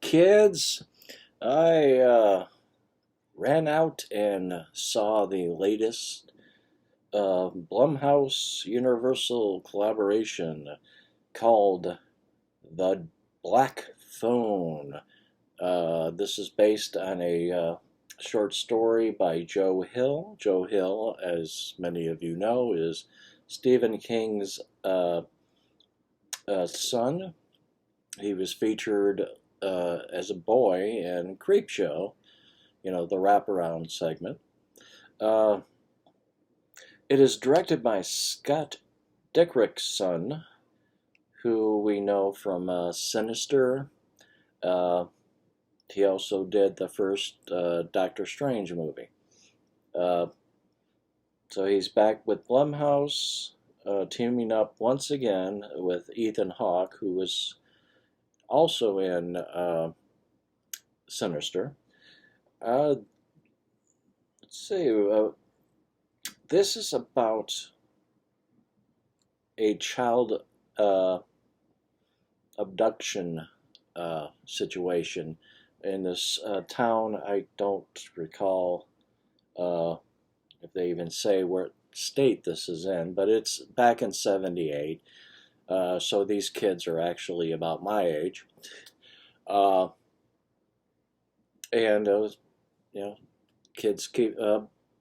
kids. I ran out and saw the latest Blumhouse Universal collaboration called The Black Phone. This is based on a short story by Joe Hill. Joe Hill, as many of you know, is Stephen King's son. He was featured as a boy in Creepshow, the wraparound segment. Uh, it is directed by Scott Derrickson, who we know from Sinister. Uh, he also did the first Doctor Strange movie. Uh, so he's back with Blumhouse, teaming up once again with Ethan Hawke, who was also in Sinister. Uh, let's see. This is about a child abduction situation in this town. I don't recall if they even say what state this is in, but it's back in '78. So these kids are actually about my age. Uh, and you know, kids keep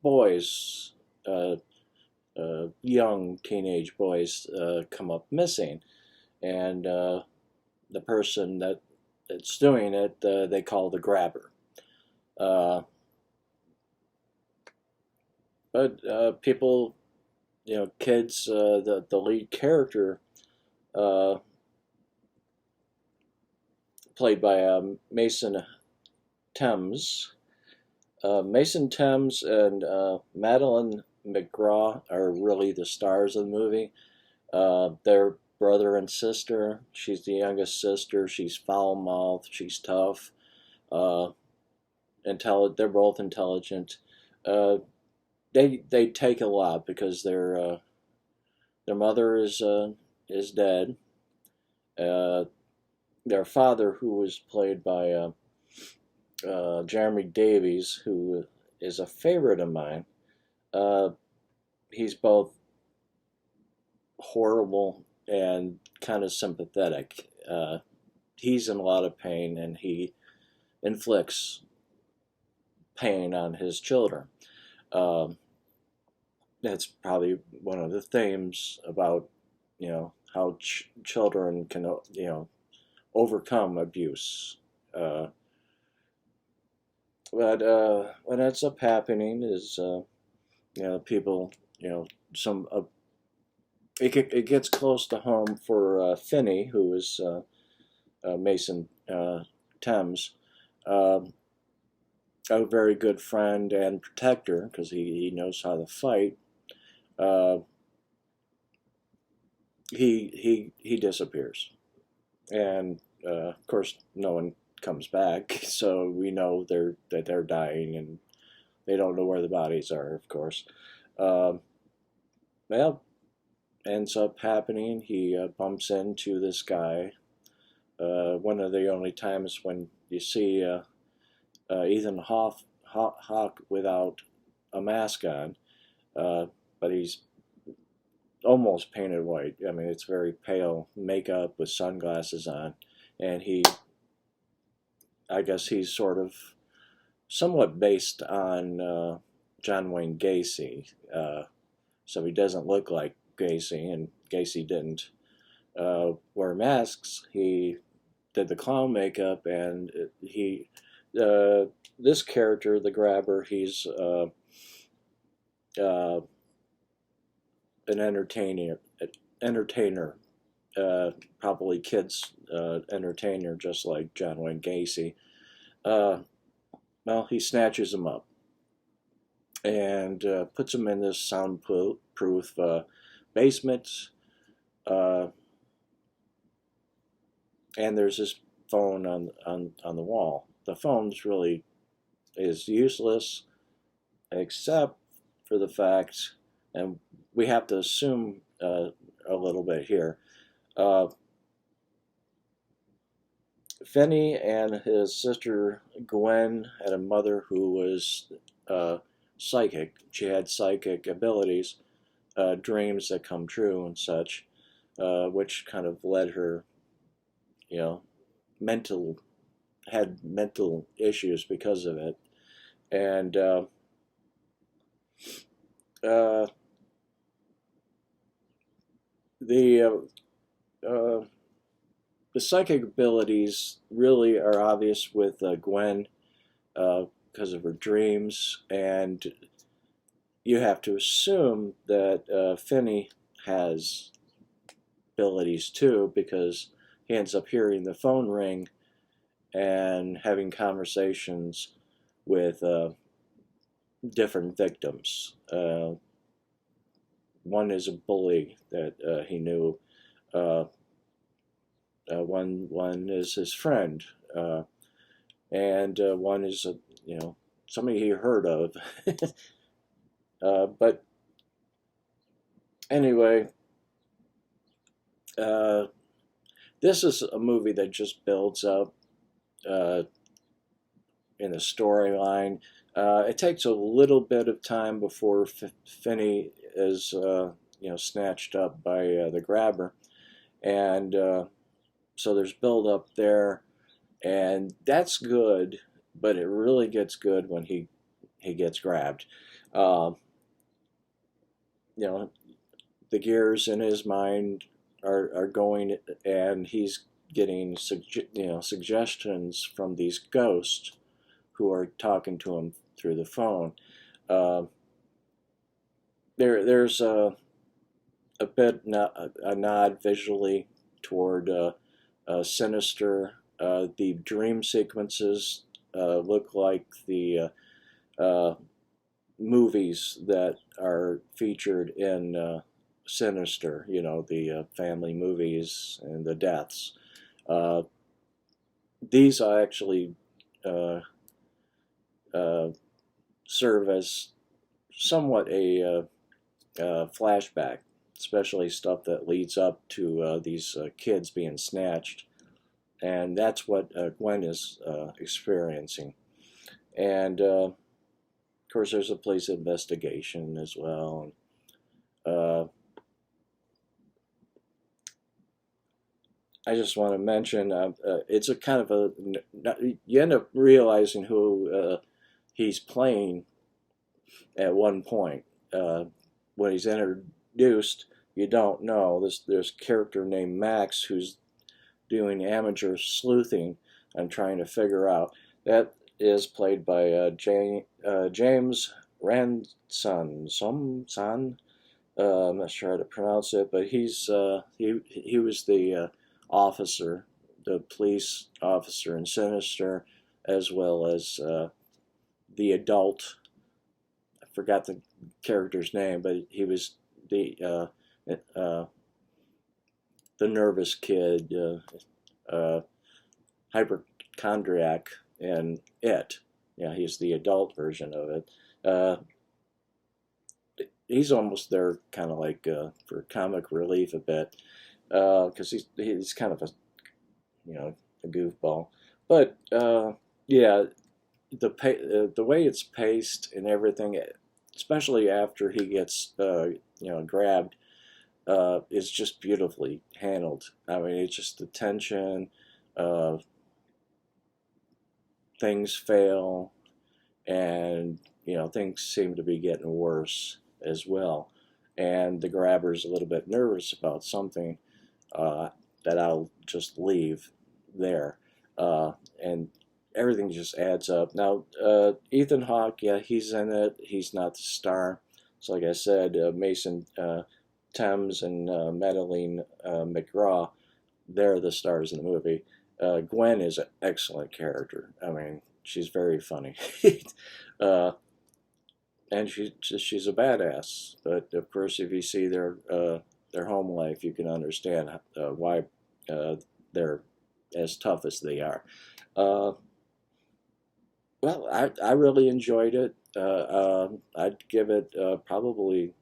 boys, young teenage boys, come up missing, and the person that's doing it, they call the grabber. Uh, but people, kids, the lead character, uh, played by Mason Thames. Mason Thames and Madeline McGraw are really the stars of the movie. They're brother and sister. She's the youngest sister. She's foul-mouthed. She's tough. Uh, They're both intelligent. Uh, they take a lot because their mother is dead. Uh, their father, who was played by Jeremy Davies, who is a favorite of mine, uh, he's both horrible and kind of sympathetic. He's in a lot of pain, and he inflicts pain on his children. Um, that's probably one of the themes about how children can overcome abuse. Uh, but what ends up happening is people some it gets close to home for Finney, who is Mason Thames, um, a very good friend and protector because he knows how to fight. Uh, he disappears, and of course no one comes back. So we know they're dying, and they don't know where the bodies are. Of course, um, well, ends up happening. He bumps into this guy. One of the only times when you see Ethan Hawke without a mask on, but he's almost painted white. I mean, it's very pale makeup with sunglasses on, and I guess he's sort of somewhat based on John Wayne Gacy, so he doesn't look like Gacy, and Gacy didn't wear masks. He did the clown makeup, and this character, the grabber, he's uh, an entertainer, probably kids entertainer, just like John Wayne Gacy. Uh, well, he snatches him up and puts him in this soundproof basement. Uh, and there's this phone on the wall. The phone's really is useless, except for the fact, and we have to assume a little bit here. Uh, Finney and his sister Gwen had a mother who was psychic. She had psychic abilities, dreams that come true and such, which kind of led her, you know, mental had mental issues because of it, and uh, the the psychic abilities really are obvious with Gwen because of her dreams, and you have to assume that Finney has abilities too because he ends up hearing the phone ring and having conversations with different victims. One is a bully that he knew. One is his friend, and one is somebody he heard of. But anyway, this is a movie that just builds up in the storyline. It takes a little bit of time before Finney is snatched up by the grabber, and so there's build up there, and that's good. But it really gets good when he gets grabbed. Uh, the gears in his mind are going, and he's getting suggestions from these ghosts who are talking to him through the phone. Uh, there's a bit a nod visually toward Sinister. The dream sequences look like the movies that are featured in Sinister, the family movies and the deaths. These actually serve as somewhat a flashback, especially stuff that leads up to these kids being snatched. And that's what Gwen is experiencing. And of course, there's a police investigation as well. I just want to mention it's a kind of you end up realizing who he's playing at one point. When he's introduced, you don't know. There's a character named Max who's doing amateur sleuthing and trying to figure out. That is played by James Ranson. I'm not sure how to pronounce it, but he was the officer, the police officer in Sinister, as well as the adult. I forgot the character's name, but he was the nervous kid, hypochondriac in It. Yeah, he's the adult version of it. He's almost there, kind of like for comic relief a bit, because he's kind of a goofball. But yeah, the way it's paced and everything, especially after he gets grabbed, is just beautifully handled. I mean, it's just the tension. Things fail, and things seem to be getting worse as well. And the grabber's a little bit nervous about something that I'll just leave there. And everything just adds up. Now, Ethan Hawke, yeah, he's in it. He's not the star. So, like I said, Mason Thames and Madeline McGraw, they're the stars in the movie. Gwen is an excellent character. I mean, she's very funny. And she's a badass. But of course, if you see their home life, you can understand why they're as tough as they are. Well, I really enjoyed it. I'd give it probably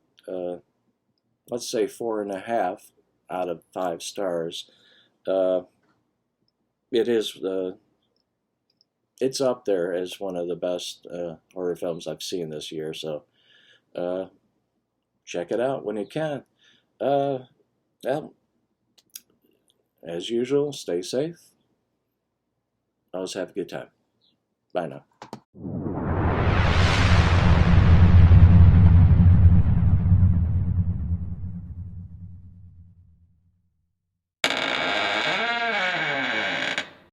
let's say 4.5 out of 5 stars. it is it's up there as one of the best horror films I've seen this year. So uh, check it out when you can. Uh, well, as usual, stay safe. Always have a good time. Bye now.